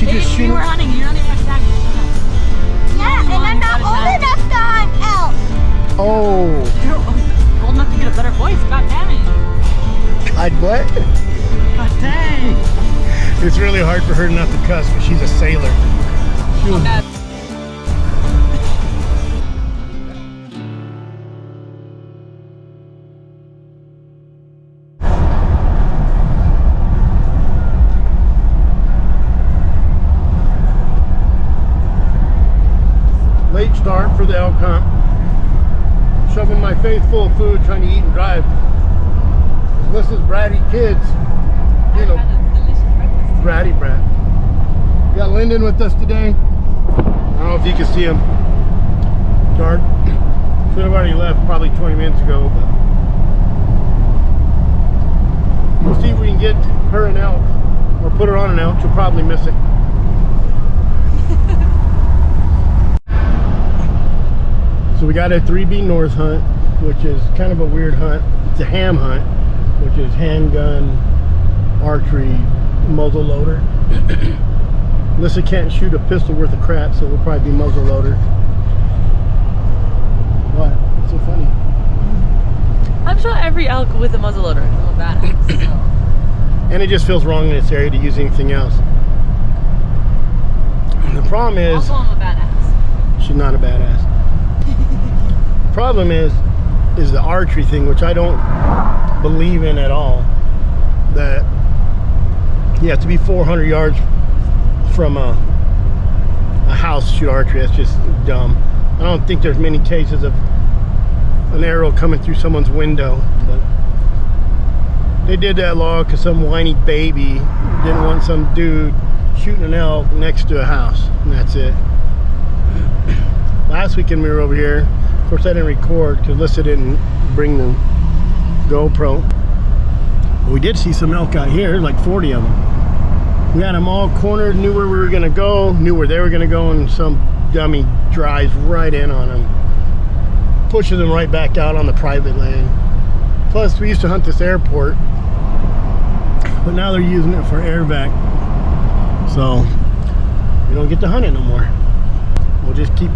you just shoot? We were hunting. You're not even a tag. Yeah, and I'm not old enough to hunt elk. Oh. You're old enough to get a better voice. God damn it. God what? God dang. It's really hard for her not to cuss because she's a sailor. Oh, God. Late start for the elk hunt. Shoving my face full of food, trying to eat and drive. This is bratty kids. You know, bratty brat. We got Lyndon with us today. I don't know if you can see him. Dark. Should have already left probably 20 minutes ago, but we'll see if we can get her an elk or put her on an elk. She'll probably miss it. So we got a 3B North hunt, which is kind of a weird hunt. It's a ham hunt, which is handgun, archery, muzzle loader. Alyssa can't shoot a pistol worth of crap, so it'll probably be muzzle loader. What? What's so funny? I'm sure every elk with a muzzleloader is a badass. So. And it just feels wrong in this area to use anything else. And the problem is... Also, I'm a badass. She's not a badass. Problem is the archery thing, which I don't believe in at all. That you have to be 400 yards from a house to shoot archery. That's just dumb. I don't think there's many cases of an arrow coming through someone's window, but they did that law because some whiny baby didn't want some dude shooting an elk next to a house, and that's it. Last weekend we were over here. Of course I didn't record because Alyssa didn't bring the GoPro. But we did see some elk out here, like 40 of them. We had them all cornered, knew where we were gonna go, knew where they were gonna go, and some dummy drives right in on them. Pushes them right back out on the private land. Plus we used to hunt this airport, but now they're using it for air vac. So we don't get to hunt it no more. We'll just keep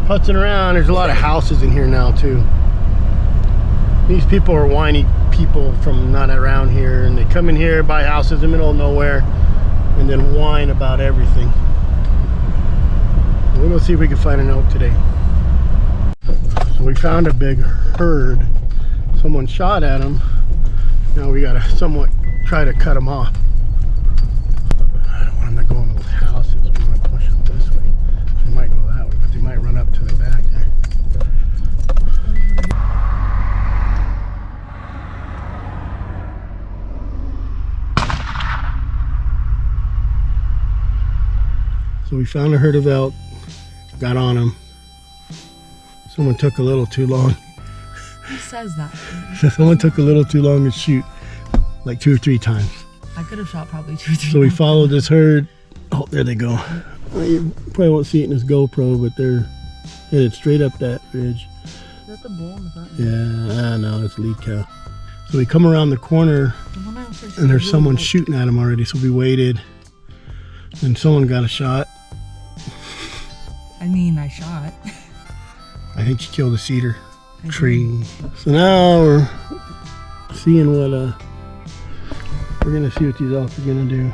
putzing around. There's a lot of houses in here now too. These people are whiny people from not around here, and they come in here, buy houses in the middle of nowhere, and then whine about everything. We're gonna see if we can find an elk today. So we found a big herd. Someone shot at them. Now we gotta somewhat try to cut them off. I don't want them to go into the houses. We want to push them this way. They might go that way, but they might run up to the back there. So we found a herd of elk, got on them. Someone took a little too long. Who says that? Someone took a little too long to shoot, like 2 or 3 times. I could have shot probably 2 or 3 So we followed this herd. Oh, there they go. Well, you probably won't see it in this GoPro, but they're headed straight up that ridge. Is that the bull in the front? Yeah, I know, it's lead cow. So we come around the corner, and there's someone shooting at them already, so we waited. And someone got a shot. I mean, I shot. I think she killed a cedar tree. So now we're seeing what, we're gonna see what these elk are gonna do.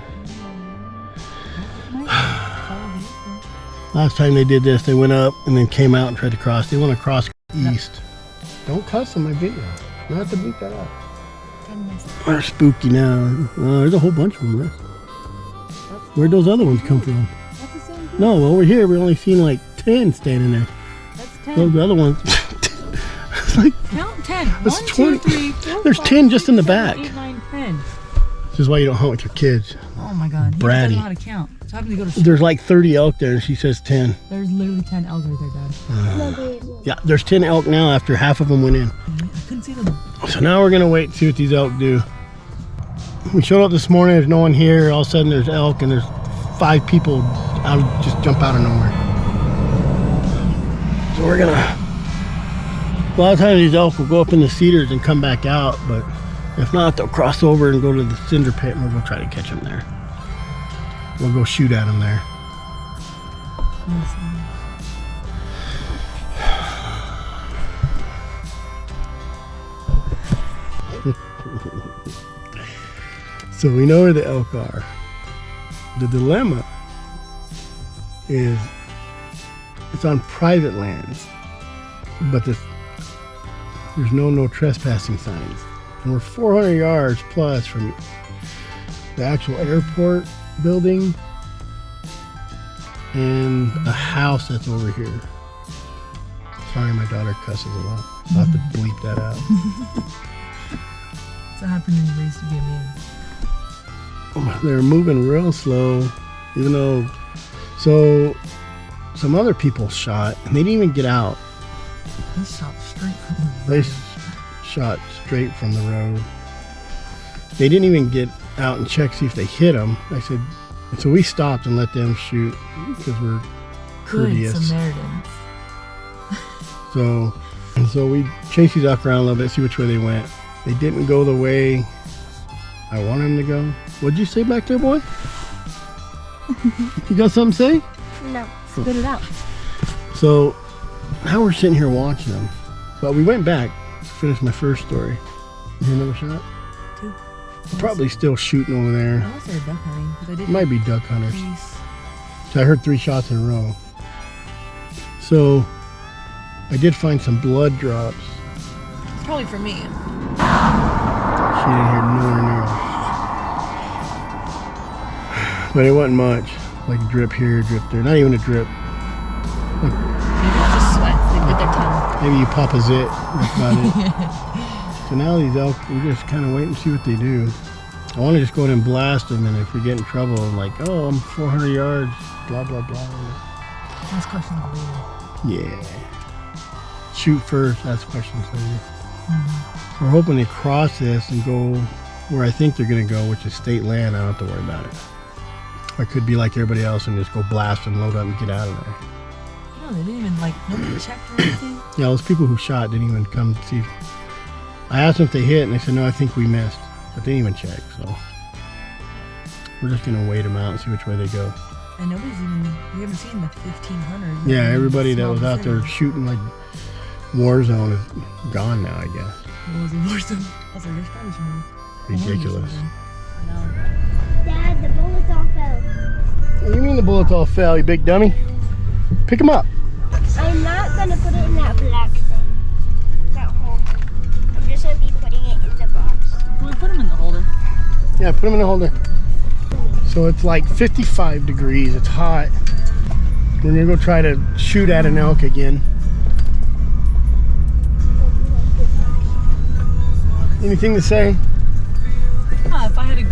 Last time they did this, they went up and then came out and tried to cross. They want to cross east. Don't cuss on my video. You have to bleep that out. They're spooky now. There's a whole bunch of them. Where'd those other ones come from? That's the same group. No, over here we only seen like 10 standing there. That's 10. Those other ones. It's like, count 10. That's 1, 2, 20. 3, 4, There's 5, 10 just 6, in the 7, back. 8, 9, 10. This is why you don't hunt with your kids. Oh my god. He Bratty. doesn't know how to count. So having to go to There's like 30 elk there, and she says 10. There's literally 10 elk right there, Dad. Yeah, there's 10 elk now after half of them went in. I couldn't see them. So now we're gonna wait and see what these elk do. We showed up this morning, there's no one here. All of a sudden there's elk, and there's 5 people just jump out of nowhere. So we're gonna, a lot of times these elk will go up in the cedars and come back out, but if not, they'll cross over and go to the cinder pit, and we'll go try to catch them there. we'll go shoot at them there. So we know where the elk are. The dilemma is it's on private lands, but there's no trespassing signs. And we're 400 yards plus from the actual airport building and a house that's over here. Sorry, my daughter cusses a lot. I'll have to bleep that out. What's happening in ways to get in? They're moving real slow, even though, so some other people shot and they didn't even get out. They shot straight from the road. They shot straight from the road. They didn't even get out and check, see if they hit them. I said, so we stopped and let them shoot because we're courteous. Good Samaritans. So we chased these elk around a little bit, see which way they went. They didn't go the way I wanted them to go. What'd you say back there, boy? You got something to say? No. Spit it out. So now we're sitting here watching them. But we went back to finish my first story. You hear another shot? Two. Probably still shooting over there. Unless they're duck hunting. They did Might be duck hunters. Peace. So I heard 3 shots in a row. So I did find some blood drops. It's probably for me. She didn't hear nowhere near it. But it wasn't much. Like drip here, drip there. Not even a drip. Maybe it's just sweat. They bit their tongue. Maybe you pop a zit. That's about it. So now these elk, we're just kind of waiting to see what they do. I want to just go ahead and blast them, and if we get in trouble, I'm like, oh, I'm 400 yards, blah, blah, blah. Ask questions later. Yeah. Shoot first, ask questions later. We're hoping they cross this and go where I think they're going to go, which is state land. I don't have to worry about it. I could be like everybody else and just go blast them, load up, and get out of there. No, they didn't even, nobody checked or anything. Yeah, those people who shot didn't even come to see. I asked them if they hit, and they said, no, I think we missed. But they didn't even check, so we're just going to wait them out and see which way they go. And nobody's even, we haven't seen the 1,500. Yeah, everybody that was out there shooting like Warzone is gone now, I guess. What was it, Warzone? I was like, there's probably some Ridiculous. I know. Dad, the bullets all fell. What do you mean the bullets all fell, you big dummy? Pick them up. I'm not going to put it in that black thing. That whole thing. I'm just going to be putting it in the box. Well, we put them in the holder. Yeah, put them in the holder. So it's like 55 degrees. It's hot. We're going to go try to shoot at an elk again. Anything to say? If I had a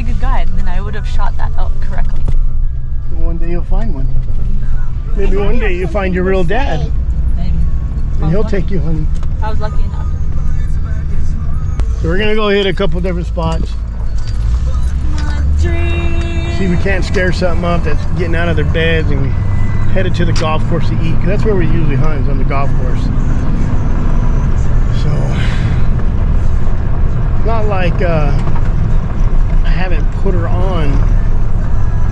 good guide, then I would have shot that elk correctly. One day you'll find one. Maybe one day you'll find your real dad. Maybe. And he'll take you hunting. I was lucky enough. So we're gonna go hit a couple different spots. See if we can't scare something up that's getting out of their beds, and we headed to the golf course to eat, because that's where we usually hunt, is on the golf course. So it's not like I haven't put her on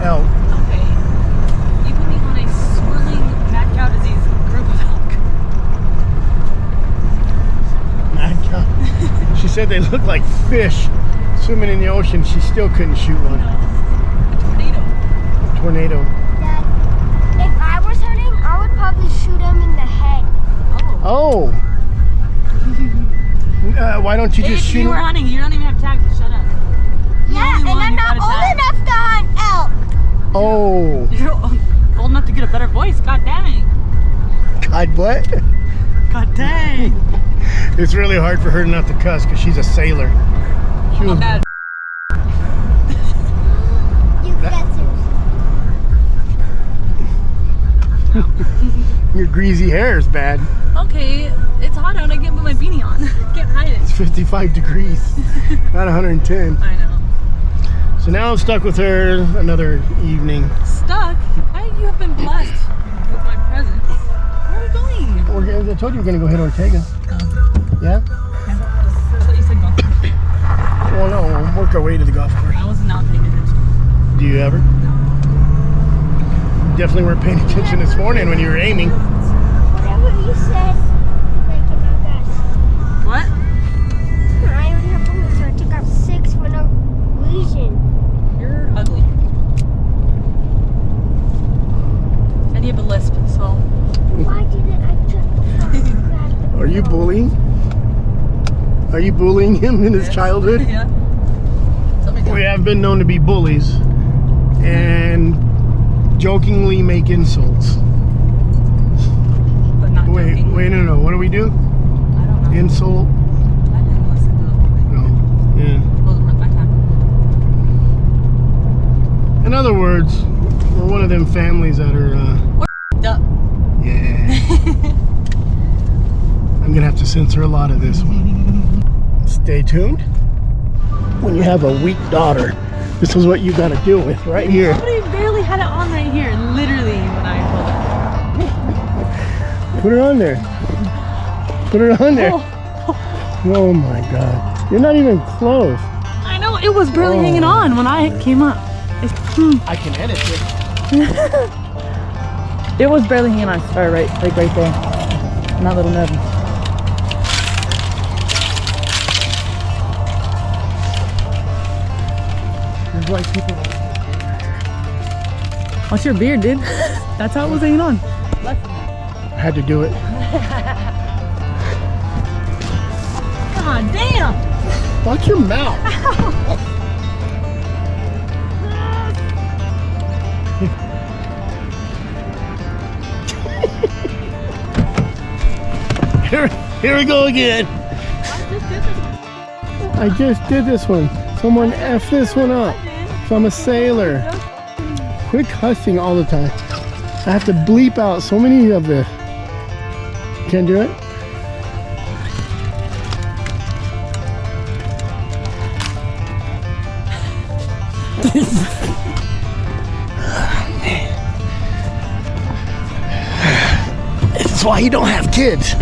elk. Okay. You put me on a swirling mad cow disease group of elk. Mad cow. She said they look like fish swimming in the ocean. She still couldn't shoot one. No. A tornado. Tornado. Dad, if I was hunting, I would probably shoot him in the head. Oh. Why don't you just If shoot you were him? hunting, you don't even have tags to shut up. Yeah, and I'm not old enough to hunt elk. Oh. You're old enough to get a better voice. God dang. God, what? God dang. It's really hard for her not to cuss because she's a sailor. She was, Bad. You guessers. your greasy hair is bad. Okay, it's hot out. I can't put my beanie on. Can't hide it. It's 55 degrees, not 110. I know. So now I'm stuck with her another evening. Stuck? You have been blessed with my presence. Where are we going? I told you we're going to go hit Ortega. Oh. Yeah? That's what you said, golf. Well, no, we'll work our way to the golf course. I was not paying attention. Do you ever? Definitely weren't paying attention this morning when you were aiming. Whatever you said, like about that. What? I only have one, so I took out 6 for no reason. You're ugly. And you have a lisp, so. Why didn't I just grab the Are you bullying? Are you bullying him in his childhood? Yeah. We have been known to be bullies and jokingly make insults. But not joking. Wait, no. What do we do? I don't know. Insult? I didn't listen to it. No. Yeah. It wasn't worth my time. In other words, we're one of them families that are, Duh. yeah. I'm gonna have to censor a lot of this one. Stay tuned. When you have a weak daughter, this is what you gotta deal with right here. Somebody barely had it on right here, literally, when I pulled it. Put her on there. Put her on there. Oh my God. You're not even close. I know, it was barely hanging on when I came up. I can edit it. It was barely hanging on. Sorry, right there. Not little nub. There's like people. What's your beard, dude? That's how it was hanging on. I had to do it. God damn! Watch your mouth. Here we go again. I just did this one. Someone F this one up. So I'm a sailor. Quit cussing all the time. I have to bleep out so many of this. Can't do it? This is why you don't have kids.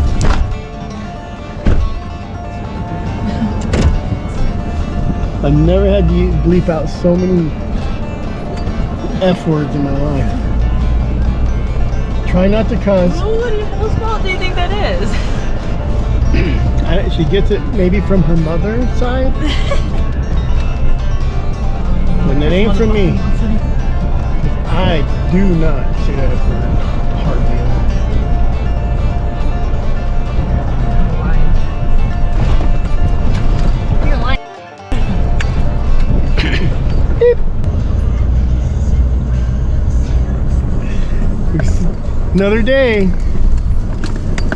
I've never had to bleep out so many F words in my life. Try not to cuss. Whose fault do you think that is? She gets it maybe from her mother's side. And it ain't from me. I do not say that F word hardly at all. Another day.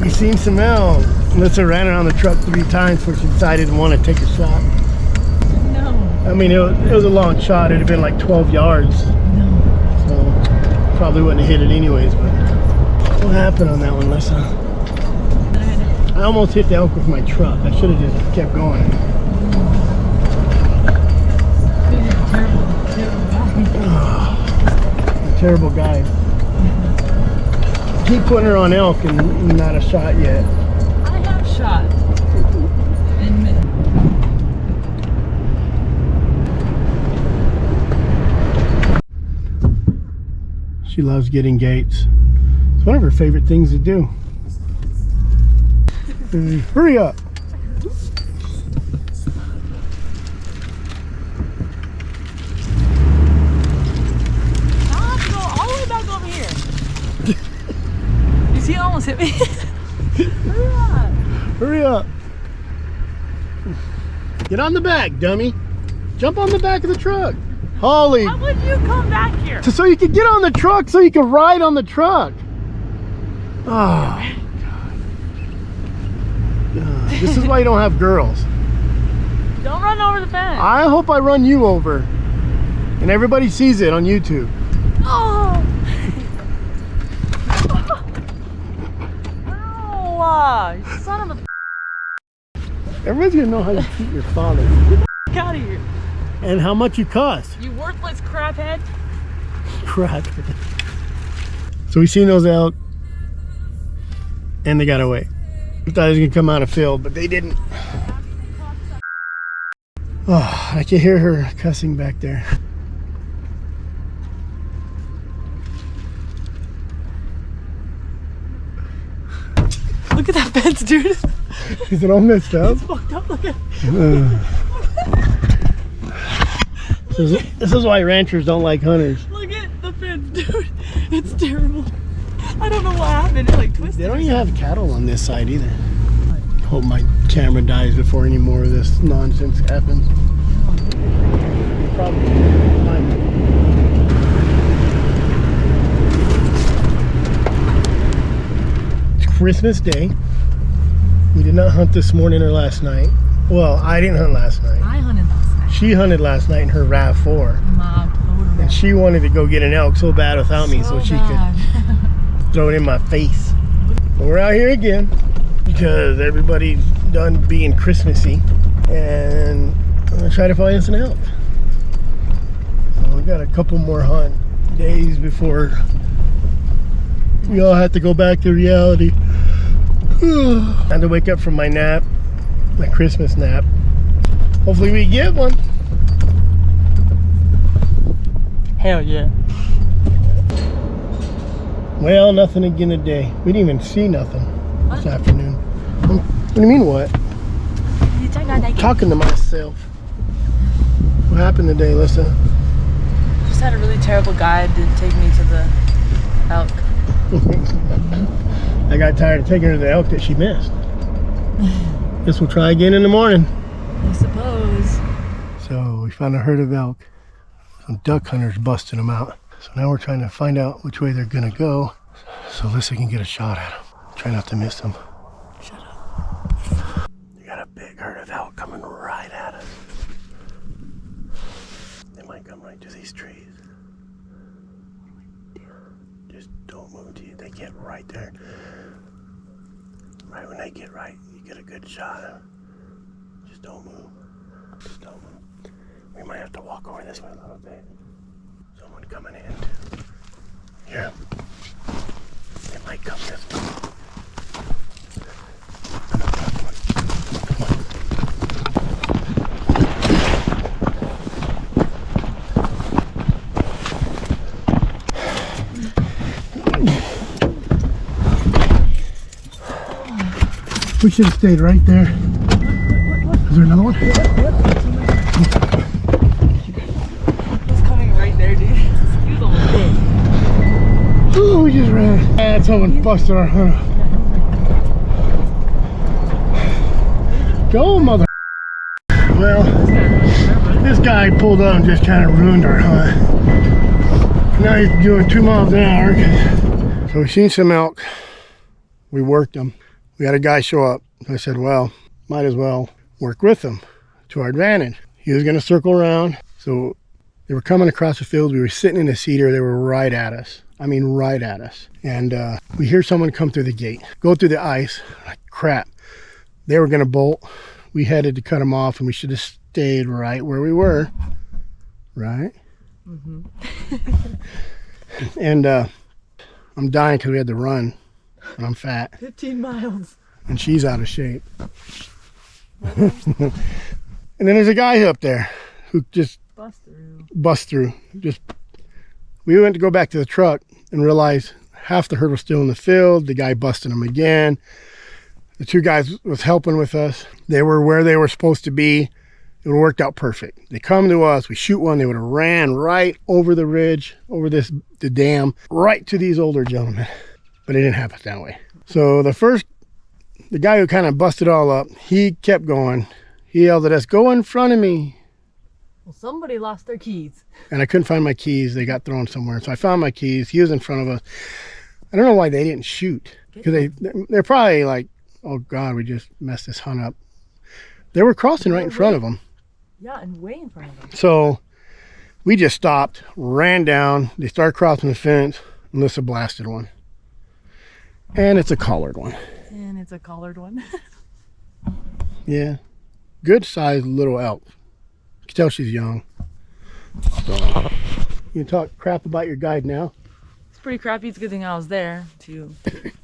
We've seen some elk. Melissa ran around the truck 3 times before she decided to want to take a shot. No. I mean, it was a long shot. It'd have been like 12 yards. No. So probably wouldn't have hit it anyways. But what happened on that one, Melissa? I almost hit the elk with my truck. I should have just kept going. A terrible guy. Keep putting her on elk and not a shot yet. I have shot. Admit. She loves getting gates. It's one of her favorite things to do. Hurry up. He almost hit me. Hurry up. Hurry up. Get on the back, dummy. Jump on the back of the truck. Holly. How would you come back here? So you could get on the truck so you could ride on the truck. Oh, God. This is why you don't have girls. Don't run over the fence. I hope I run you over. And everybody sees it on YouTube. Oh. You son of a. Everybody's gonna know how you treat your father. Get the out of here. And how much you cost. You worthless craphead. Crap. So we seen those elk and they got away. We thought it was gonna come out of field, but they didn't. Oh, I can hear her cussing back there. Look at that fence, dude. Is it all messed up? It's fucked up. Look at This is why ranchers don't like hunters. Look at the fence, dude. It's terrible. I don't know what happened. It like twisted. They don't even have cattle on this side either. Hope my camera dies before any more of this nonsense happens. Probably. It's Christmas Day. We did not hunt this morning or last night. Well, I didn't hunt last night. I hunted last night. She hunted last night in her RAV4. And she wanted to go get an elk so bad without me so she could throw it in my face. But we're out here again because everybody's done being Christmassy. And I'm gonna try to find us an elk. So we got a couple more hunt days before we all have to go back to reality. I had to wake up from my nap, my Christmas nap. Hopefully we get one. Hell yeah. Well, nothing again today. We didn't even see nothing this afternoon. What do you mean what? Talking to myself. What happened today, Alyssa? Just had a really terrible guide to take me to the elk. I got tired of taking her to the elk that she missed. Guess we'll try again in the morning. I suppose. So we found a herd of elk. Some duck hunters busting them out. So now we're trying to find out which way they're gonna go so Alyssa can get a shot at them. Try not to miss them. Shut up. You got a big herd of elk coming right at us. They might come right to these trees. Just don't move till they get right there. Right when they get right, you get a good shot. Just don't move. Just don't move. We might have to walk over this way a little bit. Someone coming in too. Here. They might come this way. Come on. We should have stayed right there. Is there another one? It's coming right there, dude. He was almost dead. Oh, we just ran. And someone busted our hunt. Go, mother. Well, this guy pulled up and just kind of ruined our hunt. Now he's doing 2 miles an hour. So we seen some elk. We worked them. We had a guy show up. I said, well, might as well work with them to our advantage. He was going to circle around. So they were coming across the field. We were sitting in a cedar. They were right at us. I mean, right at us. And we hear someone come through the gate, go through the ice. Like, crap. They were going to bolt. We headed to cut them off, and we should have stayed right where we were. Right? Mm-hmm. And I'm dying because we had to run. And I'm fat. 15 miles. And she's out of shape. And then there's a guy up there who just bust through. We went to go back to the truck and realized half the herd was still in the field. The guy busted them again. The 2 guys was helping with us. They were where they were supposed to be. It would have worked out perfect. They come to us, we shoot one, they would have ran right over the ridge, over the dam, right to these older gentlemen. But it didn't happen that way. So the guy who kind of busted all up, he kept going. He yelled at us, go in front of me. Well, somebody lost their keys. And I couldn't find my keys. They got thrown somewhere. So I found my keys. He was in front of us. I don't know why they didn't shoot. Because they're probably like, oh God, we just messed this hunt up. They were crossing right in front of them. Yeah, and way in front of them. So we just stopped, ran down. They started crossing the fence. Alyssa blasted one. And it's a collared one. And it's a collared one. Yeah. Good sized little elk. You can tell she's young. So, you can talk crap about your guide now. It's pretty crappy. It's a good thing I was there to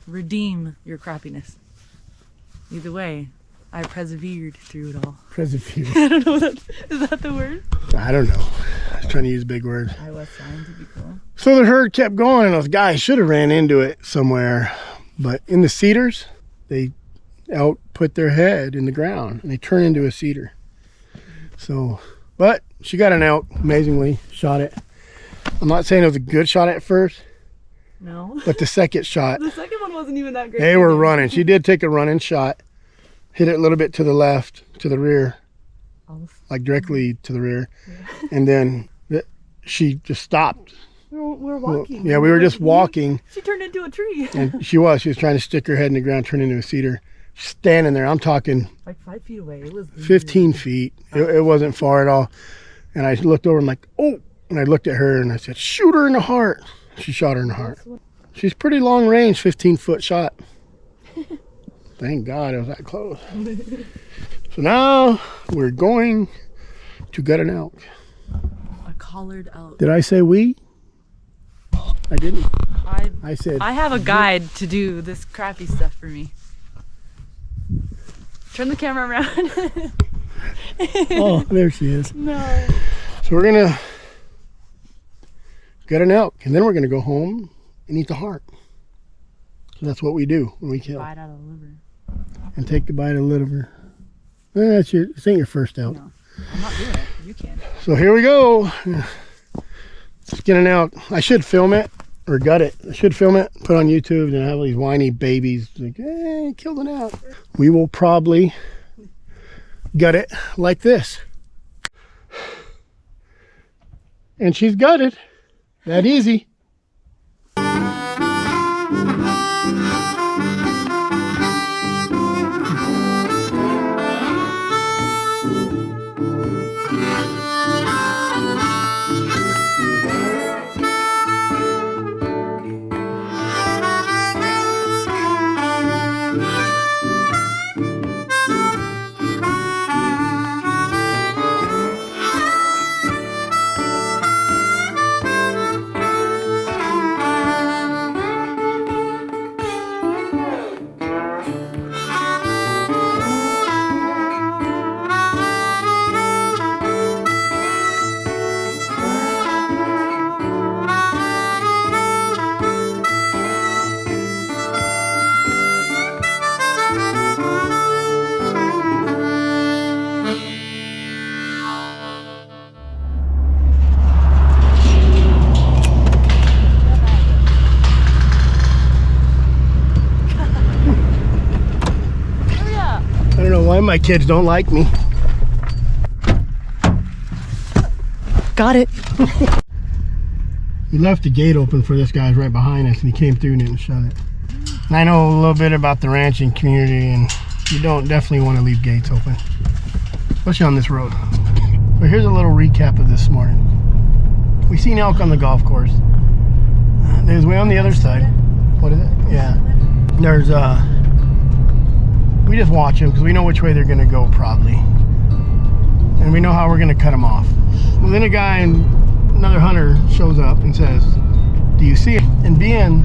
redeem your crappiness. Either way, I persevered through it all. Persevered. I don't know is that the word? I don't know. I was trying to use big words. I was trying to be cool. So the herd kept going and those guys should have ran into it somewhere. But in the cedars, they out put their head in the ground and they turn into a cedar. So, but she got an elk, amazingly, shot it. I'm not saying it was a good shot at first. No. But the second shot. The second one wasn't even that great. They were running. She did take a running shot. Hit it a little bit to the left, to the rear. Like directly to the rear. Yeah. And then she just stopped. We were walking. Well, yeah, we were just walking. She turned into a tree. And she was trying to stick her head in the ground, turn into a cedar. Standing there, I'm talking like 5 feet away. It was 15 feet. It wasn't far at all. And I looked over and like, oh, and I looked at her and I said, shoot her in the heart. She shot her in the heart. She's pretty long range, 15-foot shot. Thank God it was that close. So now we're going to gut an elk. A collared elk. Did I say we? I didn't. I said. I have a guide to do this crappy stuff for me. Turn the camera around. Oh, there she is. No. So we're gonna gut an elk, and then we're gonna go home and eat the heart. So that's what we do when we kill. Bite out of the liver. And take the bite of the liver. This ain't your first elk. No, I'm not doing it. You can. So here we go. Let's get an elk. I should film it or gut it. I should film it, put it on YouTube, and have all these whiny babies like, hey, killed an elk. We will probably gut it like this. And she's gutted. That easy. Why my kids don't like me. Got it. We left the gate open for this guy right behind us and he came through and didn't shut it. And I know a little bit about the ranching community and you don't definitely want to leave gates open, especially on this road. But here's a little recap of this morning. We seen elk on the golf course. There's way on the other side. What is it? Yeah. There's we just watch them because we know which way they're going to go probably. And we know how we're going to cut them off. Well, then a guy, another hunter, shows up and says, do you see it? And being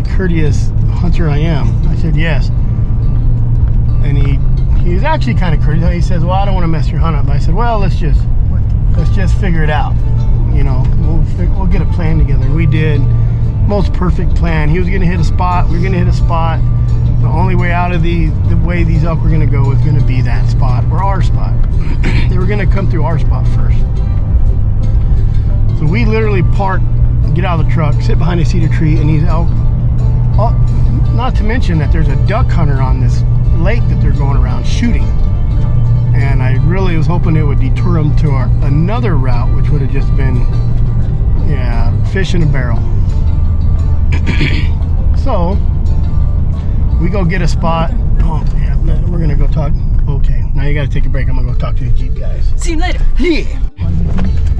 the courteous hunter I am, I said, yes. And he was actually kind of courteous. He says, well, I don't want to mess your hunt up. But I said, well, let's just figure it out. You know, we'll get a plan together. And we did. Most perfect plan. He was going to hit a spot. We were going to hit a spot. The only way out of the way these elk were going to go was going to be that spot or our spot. They were going to come through our spot first. So we literally park, get out of the truck, sit behind a cedar tree, and these elk, not to mention that there's a duck hunter on this lake that they're going around shooting. And I really was hoping it would deter them to another route, which would have just been, yeah, fish in a barrel. So we go get a spot. Oh yeah, we're gonna go talk. Okay, now you gotta take a break. I'm gonna go talk to the Jeep guys. See you later. Yeah.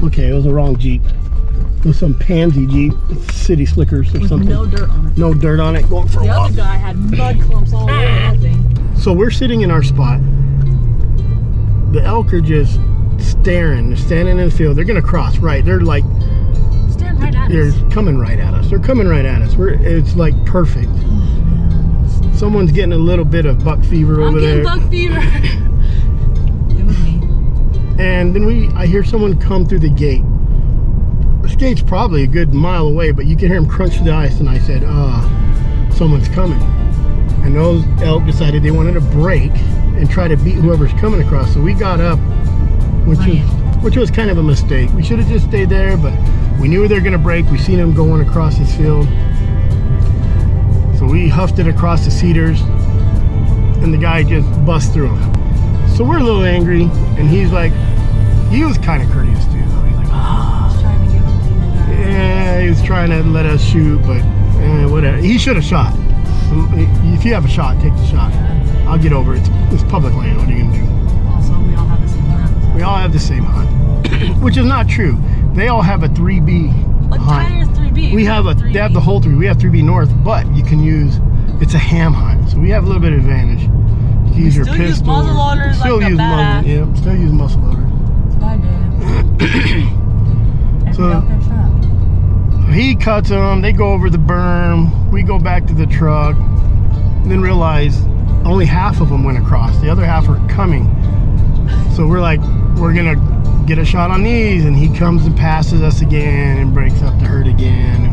Okay, it was the wrong Jeep. It was some pansy Jeep, City Slickers or something. No dirt on it. No dirt on it. Going for a walk. The other guy had mud clumps all over that thing. So we're sitting in our spot. The elk are just staring. They're standing in the field. They're gonna cross right. They're like staring right at us. They're coming right at us. They're coming right at us. It's like perfect. Someone's getting a little bit of buck fever over there. I'm getting buck fever. It was me. And then I hear someone come through the gate. This gate's probably a good mile away, but you can hear him crunch the ice. And I said, someone's coming. and those elk decided they wanted to break and try to beat whoever's coming across. So we got up, which was kind of a mistake. We should have just stayed there, but we knew they were going to break. We seen them going across this field. So we huffed it across the cedars, and the guy just bust through them. So we're a little angry, and he's like, he was kind of courteous too, though. He's like, yeah, he was trying to let us shoot, but whatever. He should have shot. If you have a shot, take the shot. I'll get over it. It's public land. What are you going to do? Also, we all have the same hunt. We all have the same hunt, which is not true. They all have a 3B Like hunt. Tyler's 3B. We have they have the whole 3. We have 3B North, but you can use, it's a ham hunt, so we have a little bit of advantage. You can use your still pistol. use muzzle loaders like a badass. Yeah, still use muzzle loaders. That's what I did. So Every elk I've shot. he cuts them, they go over the berm, we go back to the truck, and then realize only half of them went across. The other half are coming. So we're like, we're gonna get a shot on these, and he comes and passes us again and breaks up the herd again.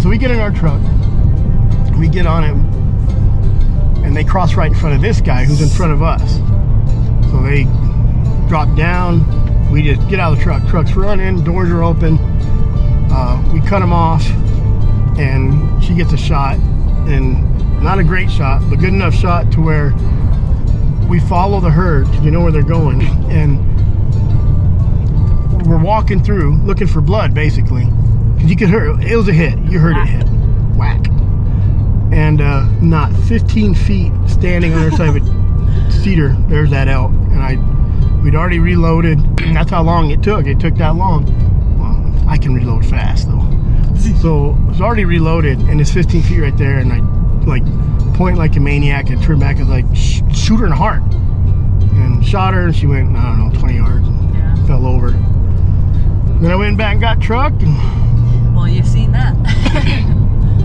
So we get in our truck, we get on it, and they cross right in front of this guy who's in front of us. So they drop down, we just get out of the truck. Truck's running, doors are open. We cut them off, and she gets a shot, and not a great shot, but good enough shot to where we follow the herd because we know where they're going, and we're walking through looking for blood, basically, because you could hear it was a hit. You heard it hit, whack, and not 15 feet standing on the other side of a cedar, there's that elk, and we'd already reloaded. That's how long it took. It took that long. Well, I can reload fast though, so it was already reloaded, and it's 15 feet right there, and I like point like a maniac and turn back and like shoot her in the heart, and shot her, and she went, I don't know, 20 yards and fell over. Then I went back and got truck, and Well, you've seen that.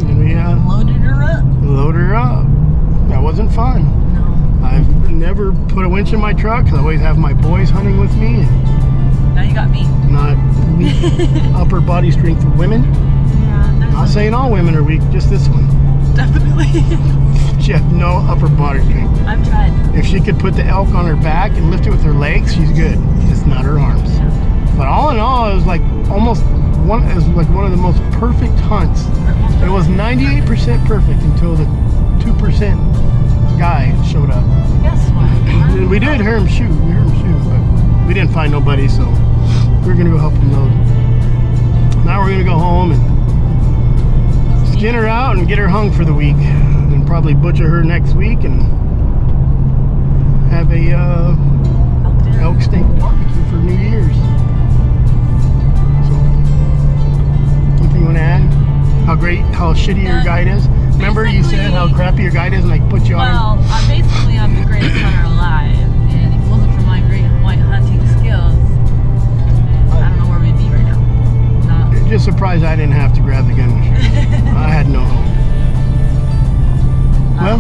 and we Loaded her up. loaded her up. That wasn't fun. No. I've never put a winch in my truck because I always have my boys hunting with me, and Now you got me. not weak upper body strength women. Yeah, there's Not saying all women are weak, just this one. definitely. She has no upper body strength. I've tried. If she could put the elk on her back and lift it with her legs, she's good. It's not her arms. Yeah. But all in all, it was like almost one. It was like one of the most perfect hunts. It was 98% perfect until the 2% guy showed up. Guess what? And we did hear him shoot. We heard him shoot, but we didn't find nobody, so we were gonna go help him load. Now we're gonna go home and skin her out and get her hung for the week, and probably butcher her next week and have a elk steak barbecue for New Year's. So, anything you want to add? How shitty your guide is? Remember you said how crappy your guide is, and I put you on him? Well, I'm the greatest hunter alive, and if it wasn't for my great white hunting skills, I don't know where we'd be right now. No. Just surprised I didn't have to grab the gun and shoot. I had no hope. Well,